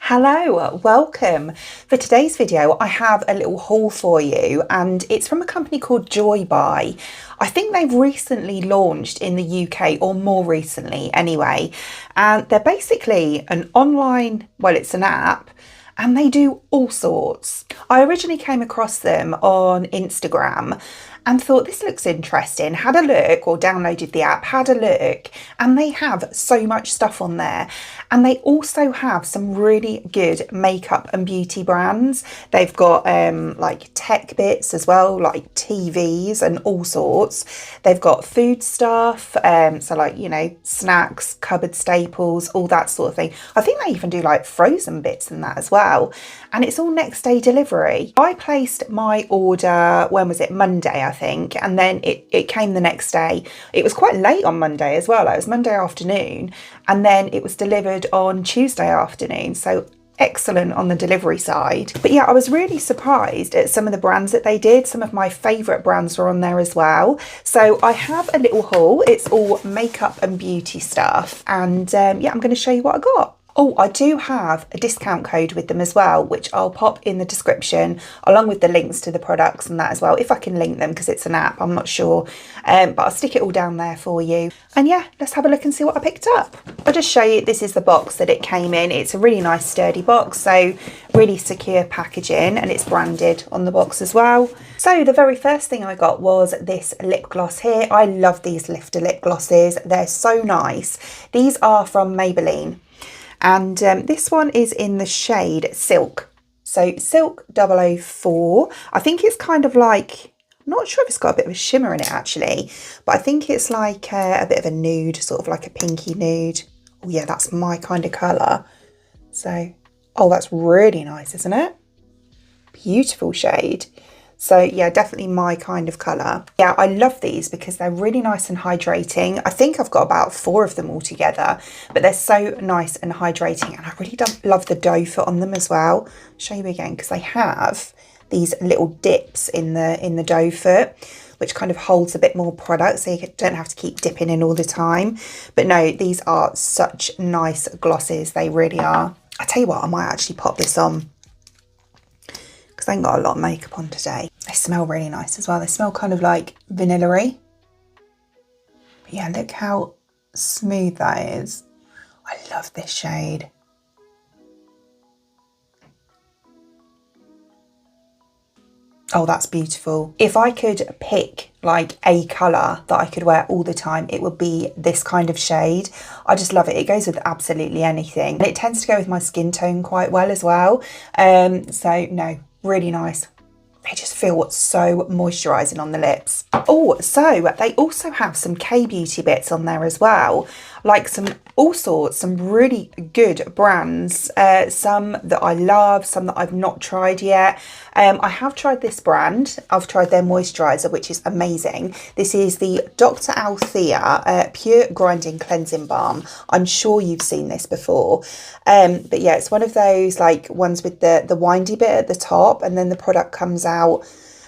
Hello, welcome. For today's video, I have a little haul for you and it's from a company called JoyBuy. I think they've recently launched in the UK, or more recently anyway, and they're basically an online, well, it's an app, and they do all sorts. I originally came across them on Instagram and thought this looks interesting, had a look, or downloaded the app, had a look, and they have so much stuff on there. And they also have some really good makeup and beauty brands. They've got like tech bits as well, like TVs and all sorts. They've got food stuff, so like, you know, snacks, cupboard staples, all that sort of thing. I think they even do like frozen bits and that as well. And it's all next day delivery. I placed my order, when was it? Monday, I think. And then it came the next day. It was quite late on Monday as well. It was Monday afternoon. And then it was delivered on Tuesday afternoon. So excellent on the delivery side. But yeah, I was really surprised at some of the brands that they did. Some of my favourite brands were on there as well. So I have a little haul. It's all makeup and beauty stuff. And yeah, I'm going to show you what I got. Oh, I do have a discount code with them as well, which I'll pop in the description, along with the links to the products and that as well, if I can link them, because it's an app, I'm not sure. But I'll stick it all down there for you. And yeah, let's have a look and see what I picked up. I'll just show you, this is the box that it came in. It's a really nice sturdy box, so really secure packaging, and it's branded on the box as well. So the very first thing I got was this lip gloss here. I love these lifter lip glosses. They're so nice. These are from Maybelline. And this one is in the shade Silk. So Silk 004. I think it's kind of like, I'm not sure if it's got a bit of a shimmer in it actually, but I think it's like a bit of a nude, sort of like a pinky nude. Oh yeah, that's my kind of colour. So, oh, that's really nice, isn't it? Beautiful shade. So yeah, definitely my kind of colour. Yeah, I love these because they're really nice and hydrating. I think I've got about 4 of them all together, but they're so nice and hydrating. And I really love the doe foot on them as well. I'll show you again, because they have these little dips in the doe foot, which kind of holds a bit more product, so you don't have to keep dipping in all the time. But no, these are such nice glosses. They really are. I tell you what, I might actually pop this on, because I ain't got a lot of makeup on today. They smell really nice as well. They smell kind of like vanilla-y. But yeah, look how smooth that is. I love this shade. Oh, that's beautiful. If I could pick like a colour that I could wear all the time, it would be this kind of shade. I just love it. It goes with absolutely anything. And it tends to go with my skin tone quite well as well. So no, really nice. They just feel so moisturising on the lips. Oh, so they also have some K-beauty bits on there as well. Like all sorts, some really good brands. Some that I love, some that I've not tried yet. I have tried this brand. I've tried their moisturiser, which is amazing. This is the Dr. Althea Pure Grinding Cleansing Balm. I'm sure you've seen this before. But yeah, it's one of those like ones with the windy bit at the top, and then the product comes out.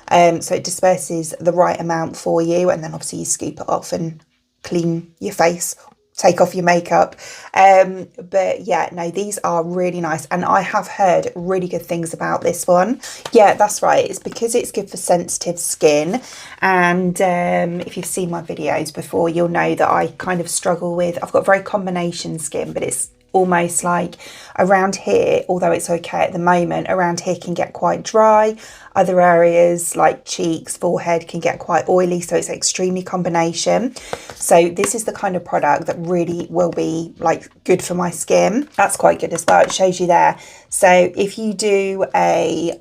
So it disperses the right amount for you, and then obviously you scoop it off and clean your face, take off your makeup. But yeah, no, these are really nice, and I have heard really good things about this one. Yeah, that's right, it's because it's good for sensitive skin. And if you've seen my videos before, you'll know that I kind of struggle with, I've got very combination skin, but it's almost like around here, although it's okay at the moment, around here can get quite dry. Other areas like cheeks, forehead can get quite oily, so it's extremely combination. So this is the kind of product that really will be like good for my skin. That's quite good as well. It shows you there. So if you do a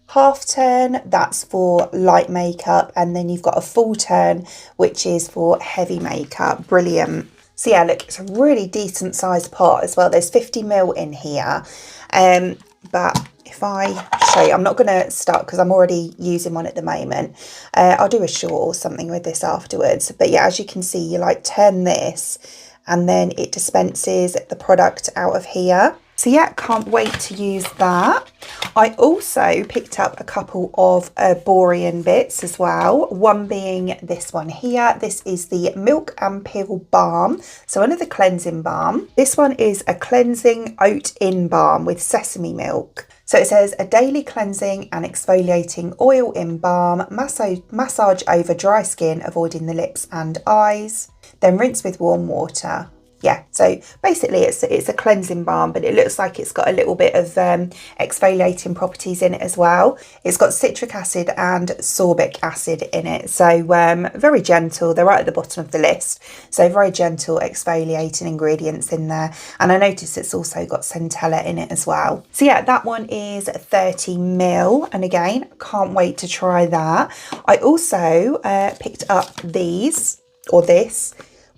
half turn, that's for light makeup, and then you've got a full turn, which is for heavy makeup. Brilliant. So yeah, look, it's a really decent sized pot as well. There's 50 ml in here. But if I show you, I'm not going to start because I'm already using one at the moment. I'll do a short or something with this afterwards. But yeah, as you can see, you like turn this and then it dispenses the product out of here. So yeah, can't wait to use that. I also picked up a couple of Erborian bits as well. One being this one here. This is the Milk and Peel Balm. So another cleansing balm. This one is a cleansing oat in balm with sesame milk. So it says a daily cleansing and exfoliating oil in balm, massage over dry skin, avoiding the lips and eyes, then rinse with warm water. Yeah, so basically it's a cleansing balm, but it looks like it's got a little bit of exfoliating properties in it as well. It's got citric acid and sorbic acid in it, so very gentle. They're right at the bottom of the list, so very gentle exfoliating ingredients in there. And I noticed it's also got centella in it as well. So yeah, that one is 30ml, and again, can't wait to try that. I also picked up this,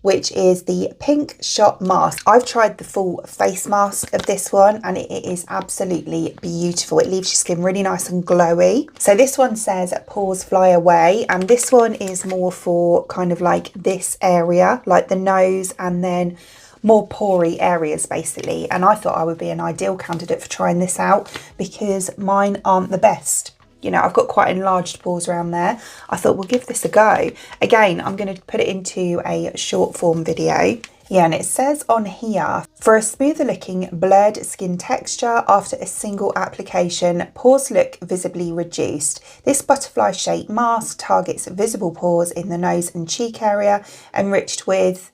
which is the Pink Shot Mask. I've tried the full face mask of this one and it is absolutely beautiful. It leaves your skin really nice and glowy. So this one says pores fly away, and this one is more for kind of like this area, like the nose and then more pory areas basically. And I thought I would be an ideal candidate for trying this out because mine aren't the best. You know, I've got quite enlarged pores around there. I thought we'll give this a go. Again, I'm going to put it into a short form video. Yeah, and it says on here, for a smoother looking blurred skin texture after a single application, pores look visibly reduced. This butterfly shaped mask targets visible pores in the nose and cheek area, enriched with,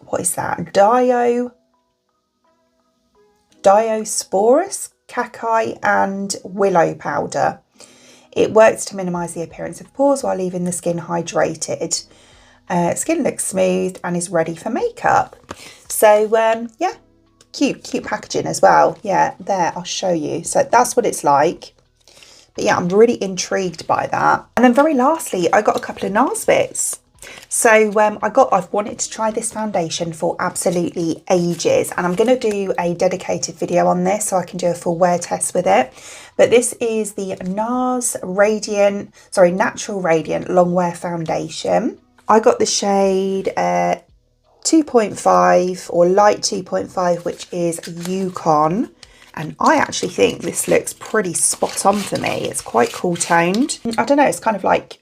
what is that? Diosporus, Cacao and willow powder. It works to minimise the appearance of pores while leaving the skin hydrated. Skin looks smooth and is ready for makeup. So yeah, cute packaging as well. Yeah, there, I'll show you. So that's what it's like. But yeah, I'm really intrigued by that. And then very lastly, I got a couple of Nars bits. So I've wanted to try this foundation for absolutely ages, and I'm going to do a dedicated video on this so I can do a full wear test with it. But this is the Nars Natural Radiant Longwear Foundation. I got the shade 2.5 or light 2.5, which is Yukon. And I actually think this looks pretty spot on for me. It's quite cool toned. I don't know, it's kind of like,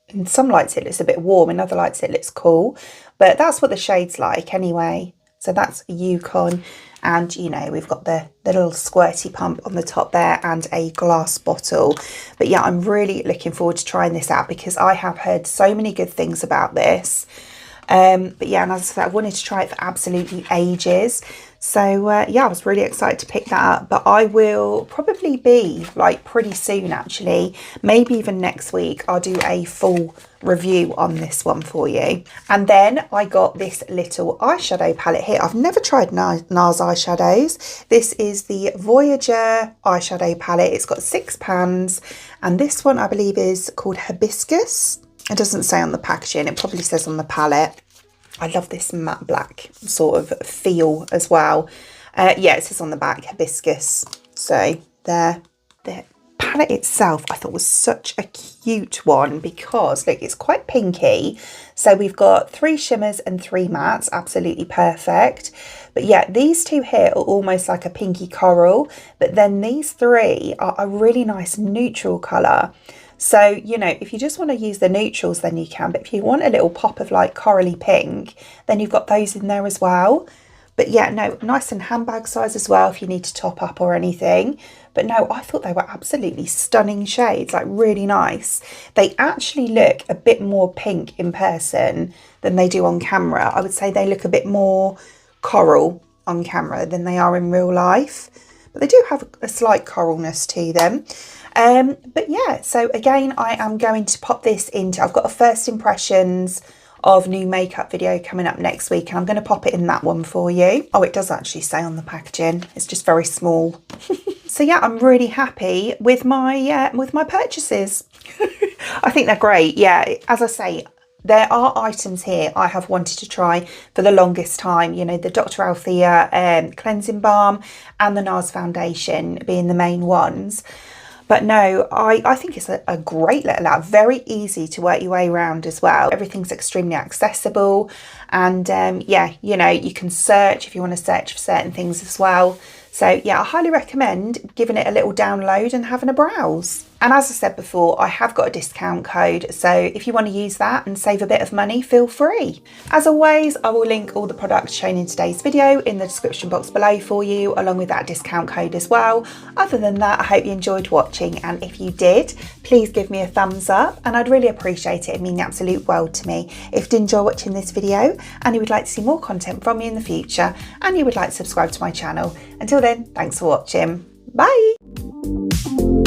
in some lights it looks a bit warm, in other lights it looks cool, but that's what the shade's like anyway. So that's Yukon, and you know, we've got the little squirty pump on the top there and a glass bottle. But yeah, I'm really looking forward to trying this out because I have heard so many good things about this. But yeah, and as I said, I wanted to try it for absolutely ages. So yeah, I was really excited to pick that up, but I will probably be like pretty soon actually, maybe even next week, I'll do a full review on this one for you. And then I got this little eyeshadow palette here. I've never tried Nars eyeshadows. This is the Voyageur eyeshadow palette. It's got 6 pans, and this one I believe is called Hibiscus. It doesn't say on the packaging, it probably says on the palette. I love this matte black sort of feel as well. Yeah, it says on the back Hibiscus. So there, the palette itself I thought was such a cute one because look, it's quite pinky. So we've got 3 shimmers and 3 mattes, absolutely perfect. But yeah, these two here are almost like a pinky coral, but then these 3 are a really nice neutral colour. So, you know, if you just want to use the neutrals, then you can. But if you want a little pop of like corally pink, then you've got those in there as well. But yeah, no, nice and handbag size as well if you need to top up or anything. But no, I thought they were absolutely stunning shades, like really nice. They actually look a bit more pink in person than they do on camera. I would say they look a bit more coral on camera than they are in real life. But they do have a slight coralness to them. But yeah, so again, I am going to pop this into, I've got a first impressions of new makeup video coming up next week, and I'm going to pop it in that one for you. Oh, it does actually say on the packaging, it's just very small. So yeah, I'm really happy with my purchases. I think they're great. Yeah, as I say, there are items here I have wanted to try for the longest time, you know, the Dr. Althea cleansing balm and the Nars foundation being the main ones. But no, I think it's a great little app, very easy to work your way around as well. Everything's extremely accessible, and yeah, you know, you can search if you want to search for certain things as well. So yeah, I highly recommend giving it a little download and having a browse. And as I said before, I have got a discount code, so if you want to use that and save a bit of money, feel free. As always, I will link all the products shown in today's video in the description box below for you, along with that discount code as well. Other than that, I hope you enjoyed watching, and if you did, please give me a thumbs up, and I'd really appreciate it. It'd mean the absolute world to me. If you did enjoy watching this video and you would like to see more content from me in the future, and you would like to subscribe to my channel. Until then, thanks for watching. Bye!